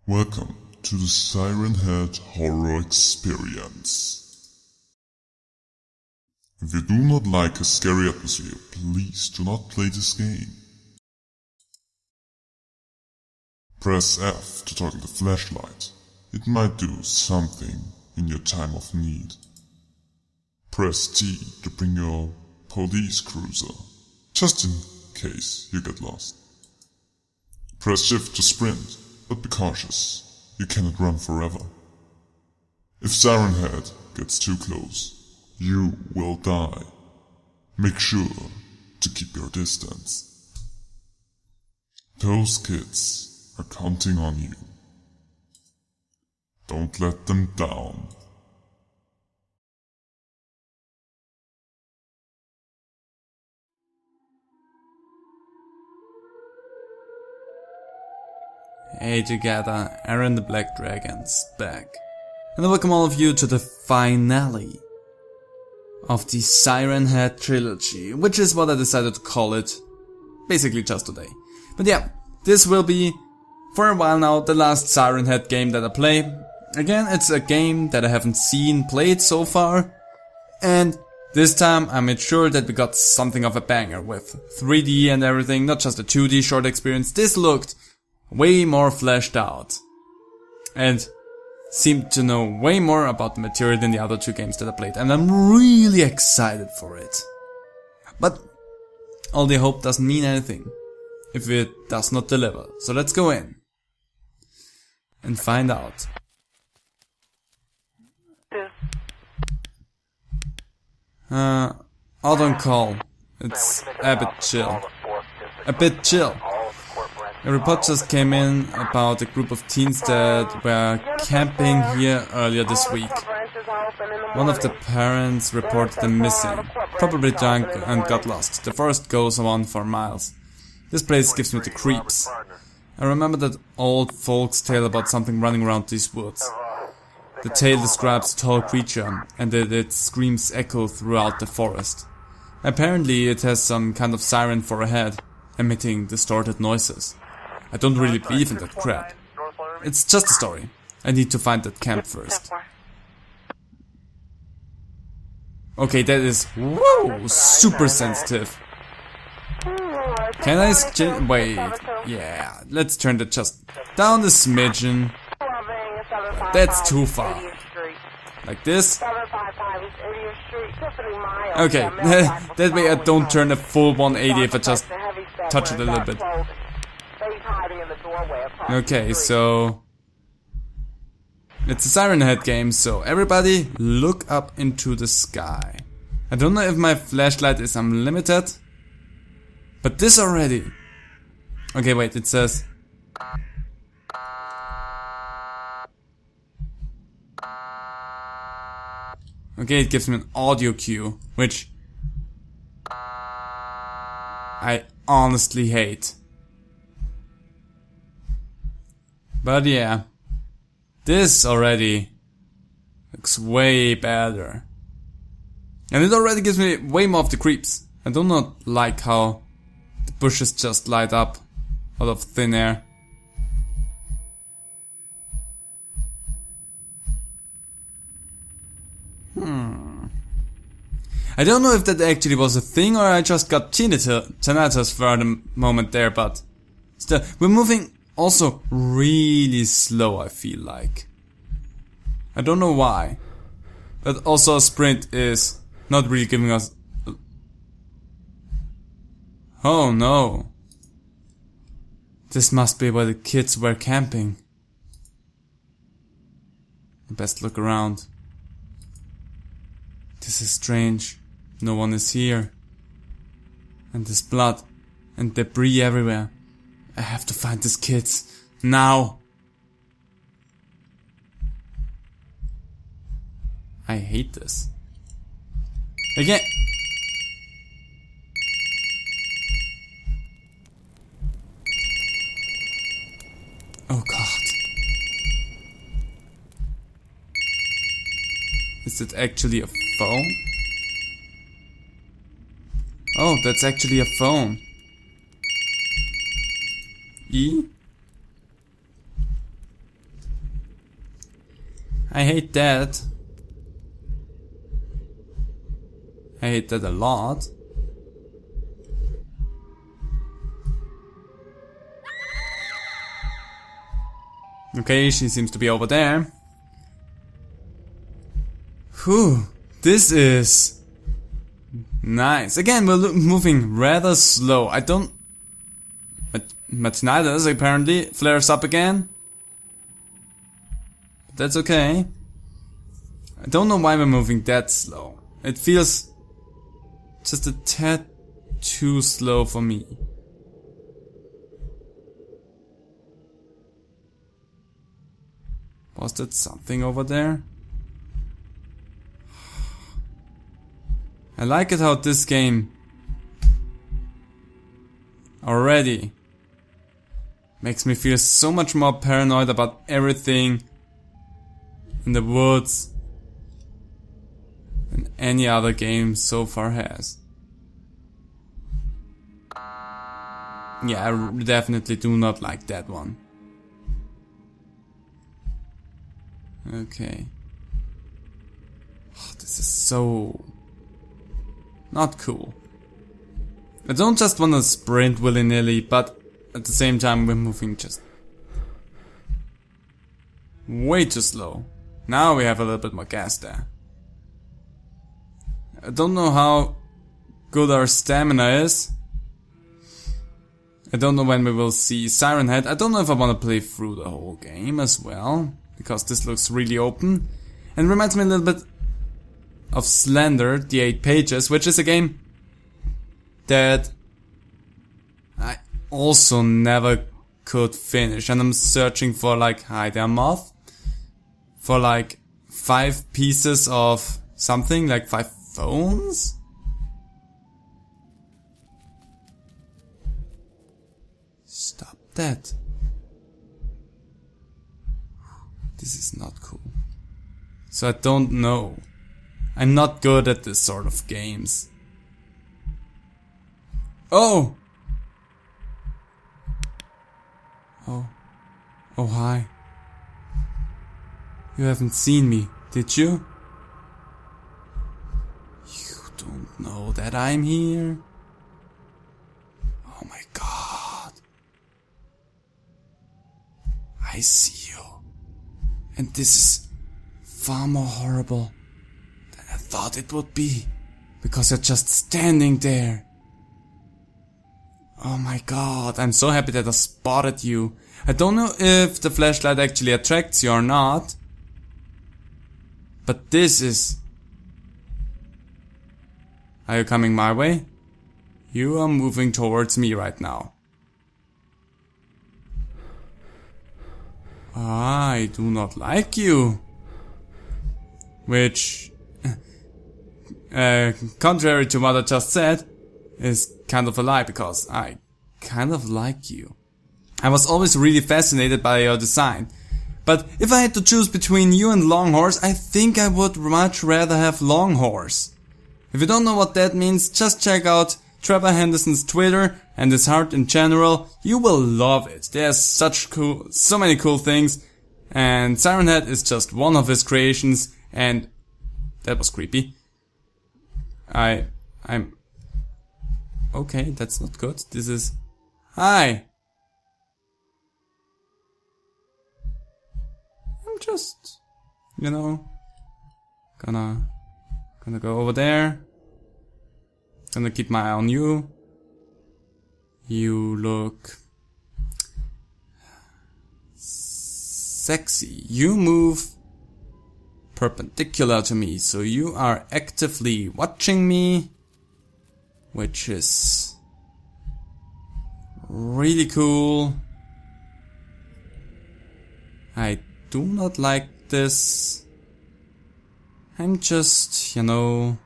Welcome to the Siren Head Horror Experience. If you do not like a scary atmosphere, please do not play this game. Press F to toggle the flashlight. It might do something in your time of need. Press T to bring your police cruiser, just in case you get lost. Press Shift to sprint, but be cautious, you cannot run forever. If Siren Head gets too close, you will die. Make sure to keep your distance. Those kids are counting on you. Don't let them down. Hey together, Aaron the Black Dragon's back. And I welcome all of you to the finale of the Siren Head trilogy, which is what I decided to call it, basically just today. But yeah, this will be, for a while now, the last Siren Head game that I play. Again, it's a game that I haven't seen played so far, and this time I made sure that we got something of a banger with 3D and everything, not just a 2D short experience. This looked way more fleshed out and seemed to know way more about the material than the other two games that I played, and I'm really excited for it. But all the hope doesn't mean anything if it does not deliver, so let's go in and find out. Out on call. It's a bit chill. A report just came in about a group of teens that were camping here earlier this week. One of the parents reported them missing, probably drunk and got lost. The forest goes on for miles. This place gives me the creeps. I remember that old folk's tale about something running around these woods. The tale describes a tall creature and that its screams echo throughout the forest. Apparently it has some kind of siren for a head, emitting distorted noises. I don't really believe in that crap. It's just a story. I need to find that camp first. Okay, that is super sensitive. Can I wait, yeah, let's turn it just down a smidgen. That's too far. Like this. Okay, that way I don't turn a full 180 if I just touch it a little bit. Okay, so it's a Siren Head game, so everybody look up into the sky. I don't know if my flashlight is unlimited, but this already. Okay, wait, it says okay, it gives me an audio cue, which I honestly hate. But yeah, this already looks way better. And it already gives me way more of the creeps. I do not like how the bushes just light up out of thin air. I don't know if that actually was a thing or I just got tinnitus for a moment there, but still, we're moving also really slow, I feel like. I don't know why. But also a sprint is not really giving us... Oh no. This must be where the kids were camping. Best look around. This is strange. No one is here. And there's blood and debris everywhere. I have to find these kids. Now! I hate this. Again! Oh god. Is it actually a phone? Oh, that's actually a phone. E? I hate that. I hate that a lot. Okay, she seems to be over there. Whew, this is nice. Again, we're moving rather slow. I don't... Matinitis apparently flares up again. But that's okay. I don't know why we're moving that slow. It feels just a tad too slow for me. Was that something over there? I like it how this game already makes me feel so much more paranoid about everything in the woods than any other game so far has. Yeah, I definitely do not like that one. Okay. Oh, this is so not cool. I don't just want to sprint willy-nilly, but at the same time we're moving just way too slow. Now we have a little bit more gas there. I don't know how good our stamina is. I don't know when we will see Siren Head. I don't know if I want to play through the whole game as well, because this looks really open. And reminds me a little bit of Slender, the 8 Pages, which is a game that I also never could finish. And I'm searching for like, hi there moth, for like 5 pieces of something, like 5 phones? Stop that. This is not cool. So I don't know. I'm not good at this sort of games. Oh! Oh. Oh, hi. You haven't seen me, did you? You don't know that I'm here? Oh my god. I see you. And this is far more horrible than I thought it would be, because you're just standing there. Oh my god, I'm so happy that I spotted you. I don't know if the flashlight actually attracts you or not, but this is... Are you coming my way? You are moving towards me right now. I do not like you. Which, contrary to what I just said, is kind of a lie, because I kind of like you. I was always really fascinated by your design. But if I had to choose between you and Longhorse, I think I would much rather have Longhorse. If you don't know what that means, just check out Trevor Henderson's Twitter and his art in general. You will love it. There's so many cool things, and Siren Head is just one of his creations, and that was creepy. I'm okay, that's not good. This is... Hi! I'm just, you know, gonna go over there. Gonna keep my eye on you. You look sexy. You move perpendicular to me, so you are actively watching me, which is really cool. I do not like this. I'm just, you know,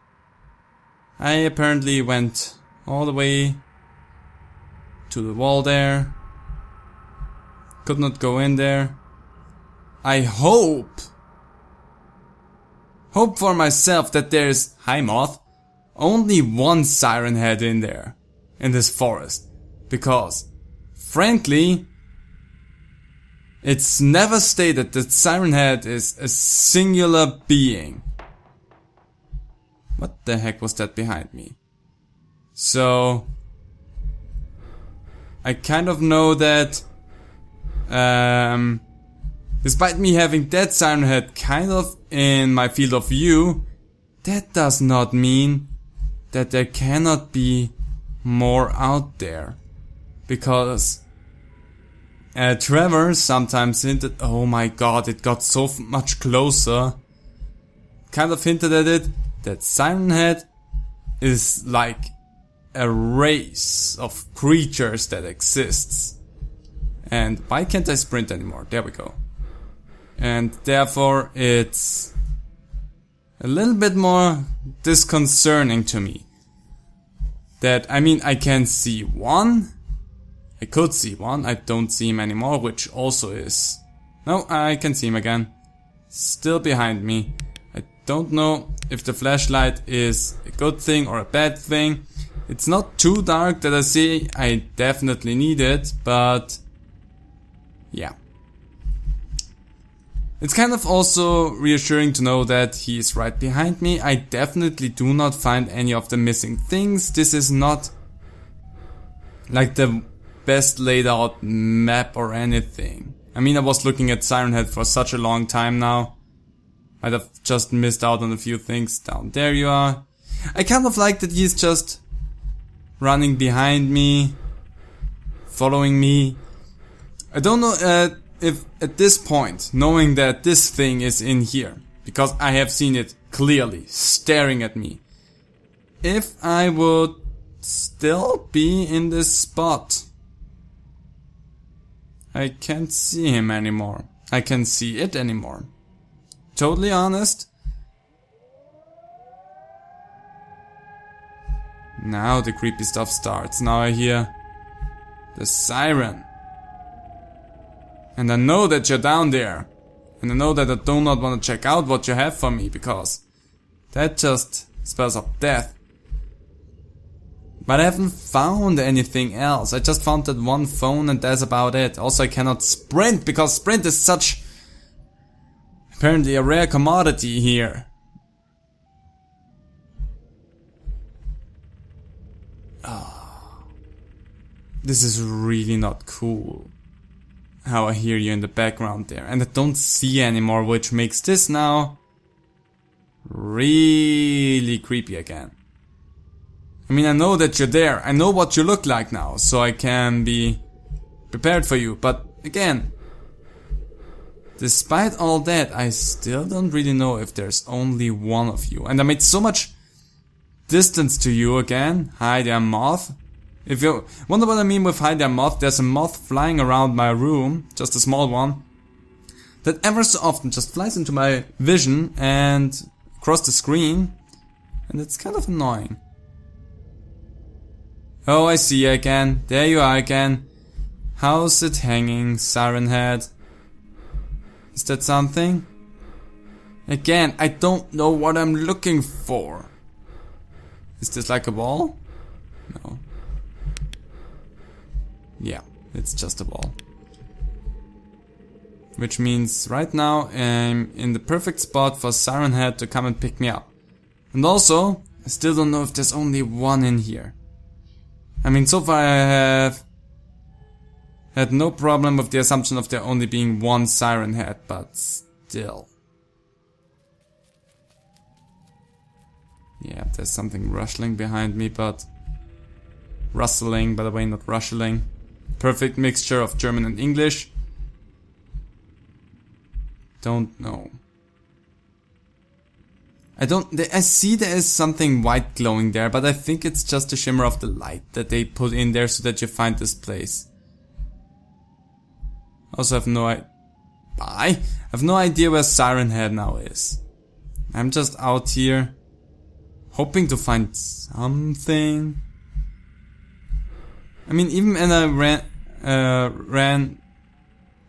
I apparently went all the way to the wall there. Could not go in there. I hope for myself that there's, hi moth, only one Siren Head in there, in this forest. Because, frankly, It's never stated that Siren Head is a singular being. What the heck was that behind me? So I kind of know that despite me having that Siren Head kind of in my field of view, that does not mean that there cannot be more out there. Because Trevor sometimes hinted, oh my god, it got so much closer. Kind of hinted at it, that Siren Head is like a race of creatures that exists. And why can't I sprint anymore? There we go. And therefore it's a little bit more disconcerting to me. That, I mean, I can see one. I could see one. I don't see him anymore, which also is... No, I can see him again. Still behind me. I don't know if the flashlight is a good thing or a bad thing. It's not too dark that I see. I definitely need it, but... yeah. It's kind of also reassuring to know that he is right behind me. I definitely do not find any of the missing things. This is not like the best laid out map or anything. I mean, I was looking at Siren Head for such a long time now. Might have just missed out on a few things. Down there you are. I kind of like that he's just running behind me, following me. I don't know if at this point, knowing that this thing is in here, because I have seen it clearly staring at me, if I would still be in this spot. I can't see him anymore. I can't see it anymore. Totally honest. Now the creepy stuff starts. Now I hear the siren. And I know that you're down there. And I know that I do not want to check out what you have for me, because that just spells out death. But I haven't found anything else. I just found that one phone and that's about it. Also I cannot sprint, because sprint is such apparently a rare commodity here. Oh, this is really not cool. How I hear you in the background there. And I don't see anymore, which makes this now really creepy again. I mean, I know that you're there. I know what you look like now, so I can be prepared for you. But again, despite all that, I still don't really know if there's only one of you. And I made so much distance to you again. Hi there, moth. If you wonder what I mean with hi there, moth, there's a moth flying around my room, just a small one, that ever so often just flies into my vision and across the screen, and it's kind of annoying. Oh, I see you again. There you are again. How's it hanging, Siren Head? Is that something? Again, I don't know what I'm looking for. Is this like a wall? No. Yeah, it's just a wall. Which means right now I'm in the perfect spot for Siren Head to come and pick me up. And also, I still don't know if there's only one in here. I mean, so far I have had no problem with the assumption of there only being one Siren Head, but still. Yeah, there's something rustling behind me, but... rustling, by the way, not rustling. Perfect mixture of German and English. Don't know. I see there is something white glowing there, but I think it's just the shimmer of the light that they put in there so that you find this place. Also have I have no idea where Siren Head now is. I'm just out here hoping to find something. I mean, even when I ran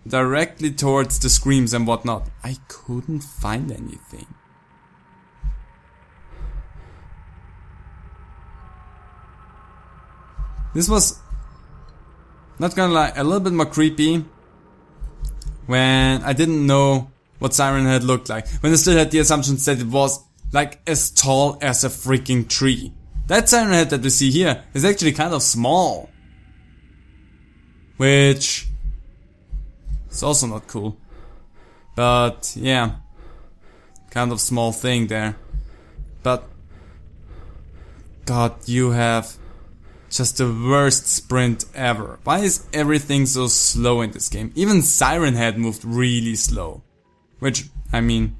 directly towards the screams and whatnot, I couldn't find anything. This was, not gonna lie, a little bit more creepy when I didn't know what Siren Head looked like, when I still had the assumptions that it was like as tall as a freaking tree. That Siren Head that we see here is actually kind of small, which is also not cool. But yeah, kind of small thing there. But God, you have just the worst sprint ever. Why is everything so slow in this game? Even Siren Head moved really slow. Which, I mean,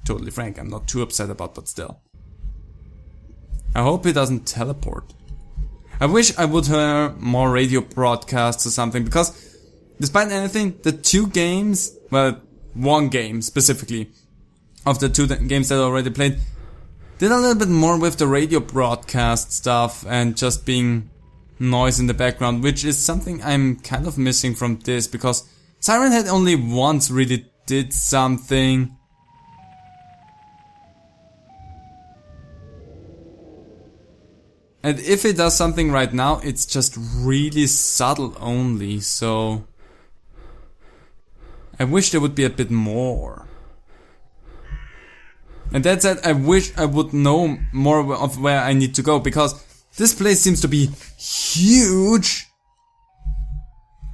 totally frank, I'm not too upset about, but still. I hope he doesn't teleport. I wish I would hear more radio broadcasts or something, because despite anything, the two games, well, one game specifically, of the two games that I already played, did a little bit more with the radio broadcast stuff and just being noise in the background, which is something I'm kind of missing from this, because Siren Head only once really did something. And if it does something right now, it's just really subtle only, so I wish there would be a bit more. And that said, I wish I would know more of where I need to go, because this place seems to be huge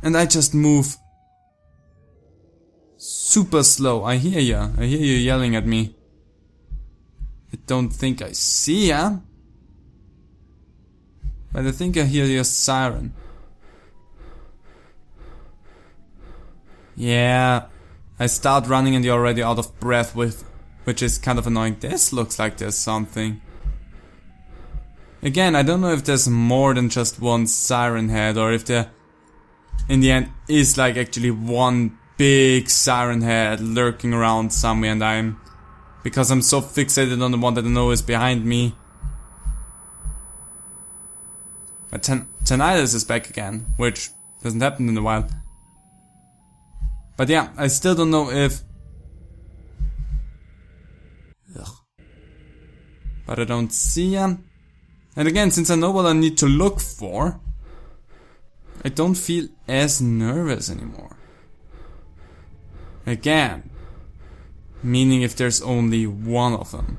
and I just move super slow. I hear ya. I hear you yelling at me. I don't think I see ya, but I think I hear your siren. Yeah, I start running and you're already out of breath, which is kind of annoying. This looks like there's something. Again, I don't know if there's more than just one Siren Head, or if there in the end is like actually one big Siren Head lurking around somewhere, and because I'm so fixated on the one that I know is behind me. But tinnitus is back again, which hasn't happened in a while. But yeah, I still don't know if... Ugh. But I don't see him. And again, since I know what I need to look for, I don't feel as nervous anymore. Again, meaning if there's only one of them.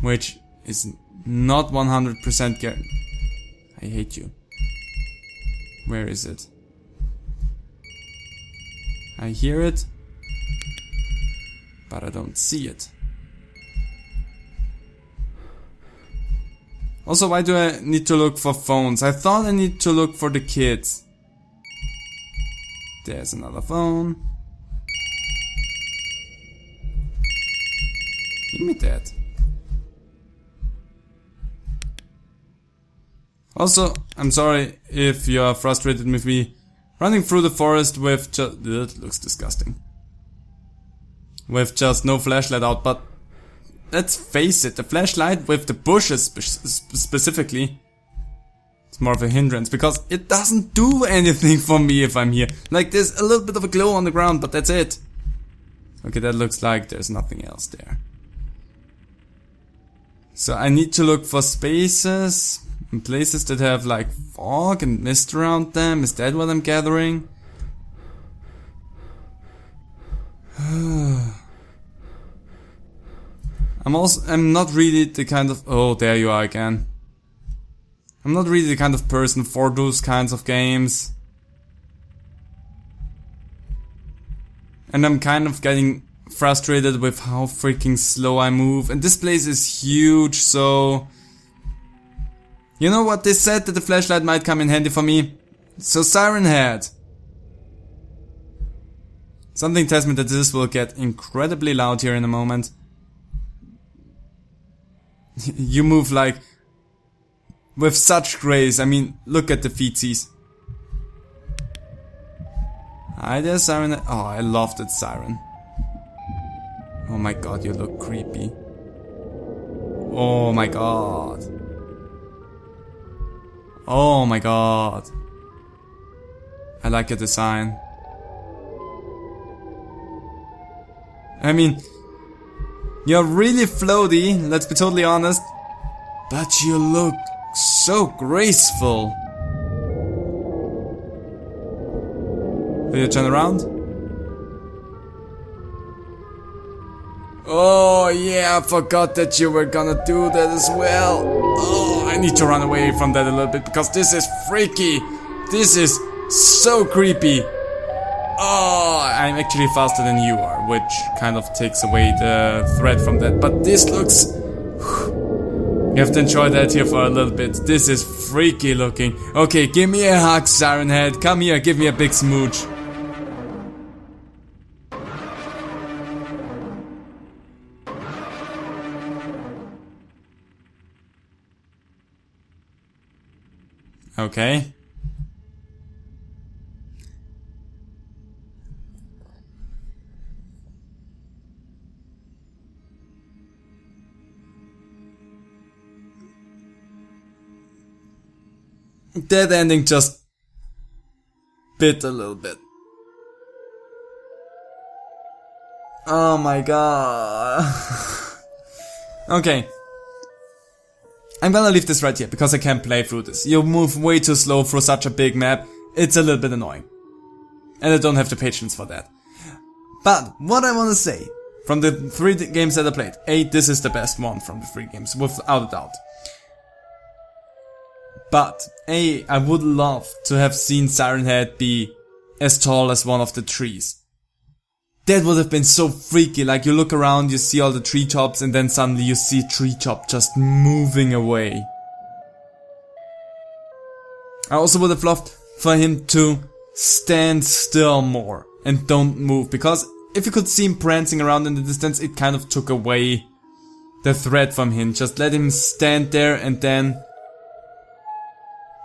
Which is not 100% guaranteed. I hate you. Where is it? I hear it, but I don't see it. Also, why do I need to look for phones? I thought I need to look for the kids. There's another phone. Give me that. Also, I'm sorry if you're frustrated with me running through the forest with just... That looks disgusting. With just no flashlight out, but let's face it, the flashlight with the bushes specifically, it's more of a hindrance, because it doesn't do anything for me if I'm here. Like, there's a little bit of a glow on the ground, but that's it. Okay, that looks like there's nothing else there. So I need to look for spaces and places that have like fog and mist around them. Is that what I'm gathering? I'm not really the kind of... Oh, there you are again. I'm not really the kind of person for those kinds of games. And I'm kind of getting frustrated with how freaking slow I move. And this place is huge, so... You know what, they said that the flashlight might come in handy for me. So Siren Head. Something tells me that this will get incredibly loud here in a moment. You move like... with such grace. I mean, look at the feetsies. Hi there, Siren. Oh, I love that siren. Oh my god, you look creepy. Oh my god. Oh my god. I like your design. I mean, you're really floaty, let's be totally honest. But you look so graceful. Will you turn around? Oh yeah, I forgot that you were gonna do that as well. Oh, I need to run away from that a little bit because this is freaky. This is so creepy. Oh, I'm actually faster than you are, which kind of takes away the threat from that. But this looks... You have to enjoy that here for a little bit. This is freaky looking. Okay, give me a hug, Siren Head. Come here, give me a big smooch. Okay. That ending just bit a little bit. Oh my god. Okay. I'm gonna leave this right here because I can't play through this. You move way too slow through such a big map. It's a little bit annoying. And I don't have the patience for that. But what I wanna say, from the 3 games that I played, this is the best one from the 3 games, without a doubt. But, I would love to have seen Siren Head be as tall as one of the trees. That would have been so freaky, like you look around, you see all the treetops and then suddenly you see treetop just moving away. I also would have loved for him to stand still more and don't move, because if you could see him prancing around in the distance, it kind of took away the threat from him. Just let him stand there and then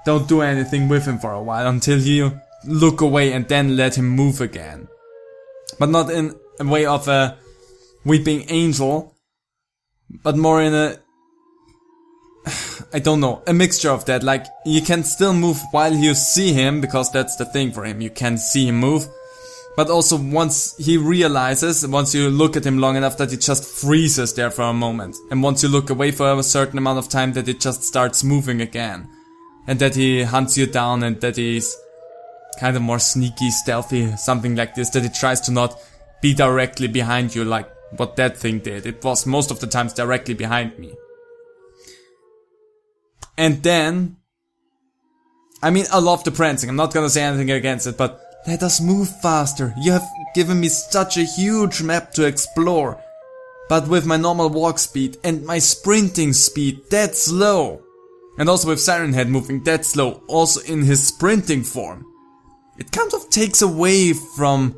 don't do anything with him for a while until you look away and then let him move again. But not in a way of a weeping angel, but more in a, I don't know, a mixture of that. Like, you can still move while you see him, because that's the thing for him, you can see him move. But also once he realizes, once you look at him long enough, that it just freezes there for a moment. And once you look away for a certain amount of time, that it just starts moving again. And that he hunts you down, and that he's kind of more sneaky, stealthy, something like this, that he tries to not be directly behind you like what that thing did. It was most of the times directly behind me. And then, I mean, I love the prancing, I'm not gonna say anything against it, but let us move faster. You have given me such a huge map to explore, but with my normal walk speed and my sprinting speed that slow. And also with Siren Head moving that slow, also in his sprinting form. It kind of takes away from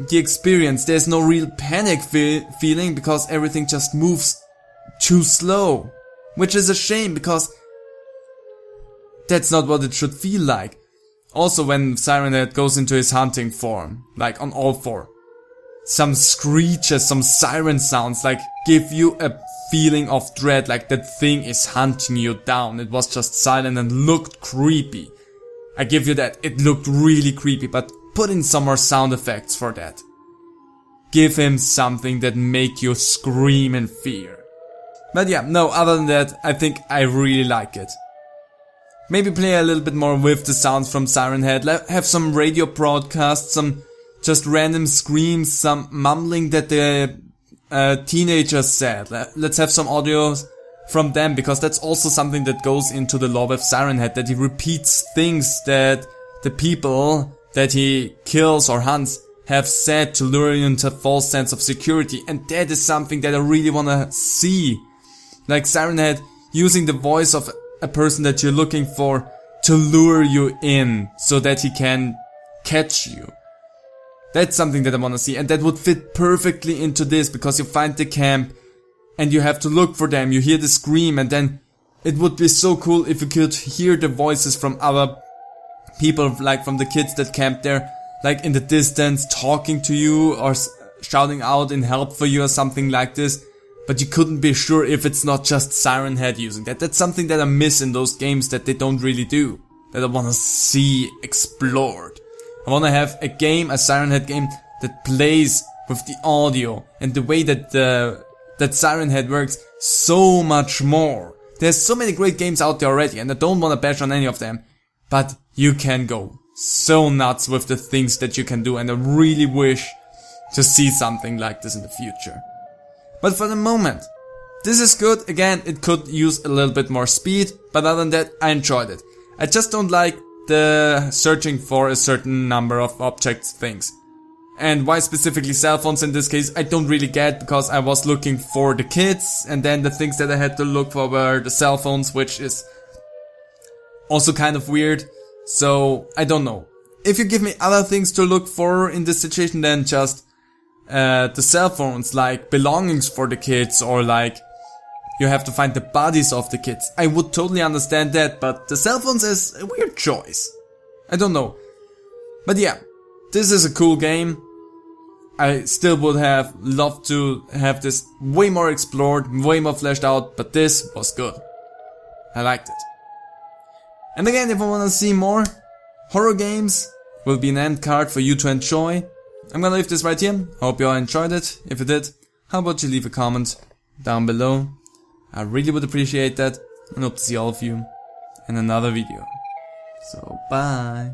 the experience. There's no real panic feeling because everything just moves too slow. Which is a shame, because that's not what it should feel like. Also when Siren Head goes into his hunting form, like on all 4. Some screeches, some siren sounds, like give you a feeling of dread, like that thing is hunting you down. It was just silent and looked creepy. I give you that, it looked really creepy, but put in some more sound effects for that. Give him something that make you scream in fear. But yeah, no, other than that, I think I really like it. Maybe play a little bit more with the sounds from Siren Head, have some radio broadcasts, some just random screams, some mumbling that the teenagers said. Let's have some audios from them, because that's also something that goes into the lore with Siren Head, that he repeats things that the people that he kills or hunts have said to lure you into a false sense of security, and that is something that I really wanna see. Like Siren Head using the voice of a person that you're looking for to lure you in, so that he can catch you. That's something that I wanna see, and that would fit perfectly into this, because you find the camp and you have to look for them, you hear the scream, and then it would be so cool if you could hear the voices from other people, like from the kids that camped there, like in the distance talking to you or shouting out in help for you or something like this. But you couldn't be sure if it's not just Siren Head using that. That's something that I miss in those games that they don't really do, that I wanna see explored. I wanna have a game, a Siren Head game, that plays with the audio and the way that that Siren Head works so much more. There's so many great games out there already, and I don't wanna bash on any of them, but you can go so nuts with the things that you can do, and I really wish to see something like this in the future. But for the moment, this is good. Again, it could use a little bit more speed, but other than that, I enjoyed it. I just don't like the searching for a certain number of objects things. And why specifically cell phones in this case, I don't really get, because I was looking for the kids, and then the things that I had to look for were the cell phones, which is also kind of weird. So, I don't know. If you give me other things to look for in this situation than just the cell phones, like belongings for the kids, or like you have to find the bodies of the kids, I would totally understand that, but the cell phones is a weird choice. I don't know. But yeah, this is a cool game. I still would have loved to have this way more explored, way more fleshed out, but this was good. I liked it. And again, if I wanna see more horror games, will be an end card for you to enjoy. I'm gonna leave this right here. Hope you all enjoyed it. If you did, how about you leave a comment down below? I really would appreciate that, and hope to see all of you in another video. So, bye.